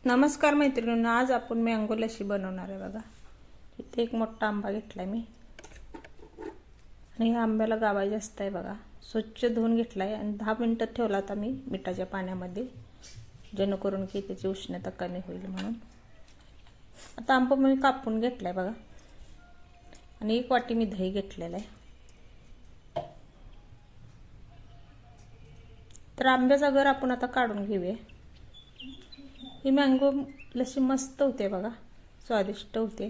नमस्कार मैत्रिणींनो, आज आपण मँगो लस्सी बनवणार आहे बघा। इथे एक मोठा आंबा घेतलाय मी आणि ह्या आंब्याला गाभा जास्त आहे बघा। स्वच्छ धुवून घेतलाय आणि 10 मिनिटं ठेवला आता मी मिठाच्या पाण्यामध्ये, जेणेकरून की त्याची उष्णता कमी होईल म्हणून। आता आंबा मी कापून घेतलाय बघा आणि 1 वाटी मी दही घेतलेलं आहे। तर आंब्याचा गर आपण आता काढून घेऊया। ही मँगो लस्सी मस्त होते बघा, स्वादिष्ट होते,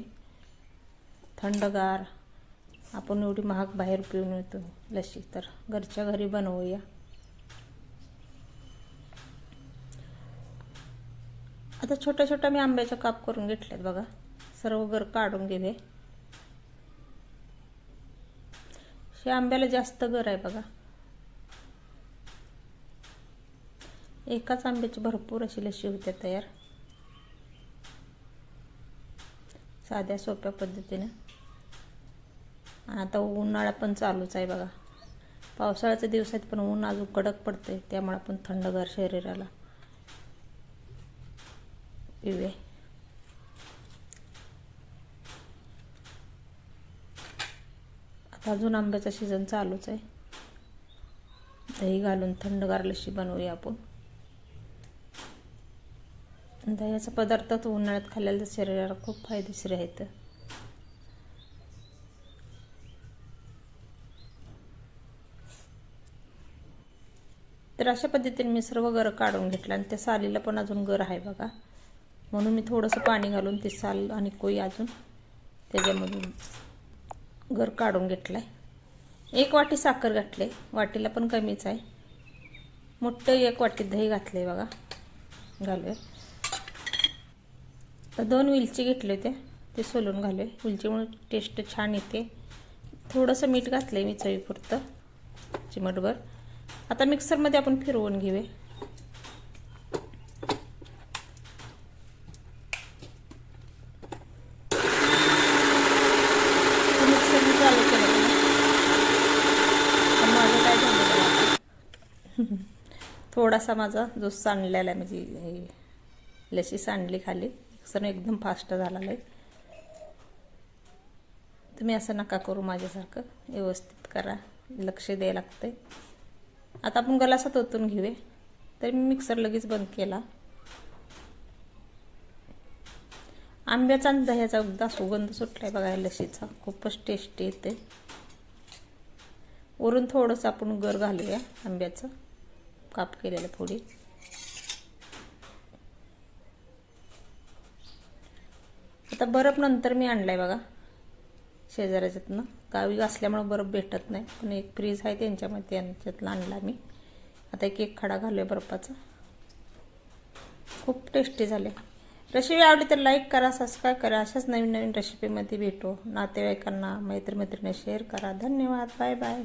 थंडगार। आपण एवढी महाग बाहेर पिऊन येतो लस्सी, तर घरच्या घरी बनवूया। आता छोट्या छोट्या मी आंब्याचे काप करून घेतलेत बघा, सर्व गर काढून घेऊया। या आंब्याला जास्त गर आहे बघा, एकाच आंब्याची भरपूर अशी लस्सी होते तयार, साध्या सोप्या पद्धतीने। आता उन्हाळा पण चालूच आहे बघा, पावसाळ्याच्या दिवसात पण ऊन अजून कडक पडते, त्यामुळे आपण थंडगार शरीराला पिऊया। आता अजून आंब्याचा सीझन चालूच आहे, दही घालून थंडगार लस्सी बनवूया आपण। दह्याचा पदार्थ तो उन्हाळ्यात खाल्ल्याला शरीराला खूप फायदेशीर आहे। तर अशा पद्धतीने मी सर्व गर काढून घेतला आणि त्या सालीला पण अजून गर आहे बघा, म्हणून मी थोडंसं पाणी घालून ते साल आणि कोई अजून त्याच्यामधून गर काढून घेतलाय। 1 वाटी साखर घातले, वाटीला पण कमीच आहे। मोठं 1 वाटी दही घातले बघा, घालूया। तर 2 वेलची घेतले होते, ते सोलून घालूया, वेलचीमुळे टेस्ट छान येते। थोडंसं मीठ घातलंय मी चवीपुरतं, चिमटभर। आता मिक्सरमध्ये आपण फिरवून घेऊया। मिक्सर मी चालू केलं, पण माझं काय झालं थोडासा माझा जो सांडलेला आहे, म्हणजे लस्सी सांडली खाली, मिक्सर एकदम फास्ट झालेला आहे। तुम्ही असं नका करू, माझ्यासारखं व्यवस्थित करा, लक्ष द्यायला लागतंय। आता आपण गलासात ओतून घेऊया। तर मी मिक्सर लगेच बंद केला। आंब्याचा आणि दह्याचा एकदा सुगंध सुटलाय बघा, लस्सीचा खूपच टेस्टी येते। वरून थोडंसं आपण गर घालूया, आंब्याचं काप केलेलं थोडी। आता बर्फ नंतर मी आणलाय बघा शेजाऱ्याच्यातनं, गावी असल्यामुळे बर्फ भेटत नाही, पण एक फ्रीज आहे त्यांच्यामध्ये, त्यांच्यातला आणला मी। आता एक खडा घालूया बर्फाचा, खूप टेस्टी झाले। रेसिपी आवडली तर लाईक करा, सबस्क्राईब करा। अशाच नवीन नवीन रेसिपीमध्ये भेटू। नातेवाईकांना, मैत्रिणींना शेअर करा। धन्यवाद, बाय बाय।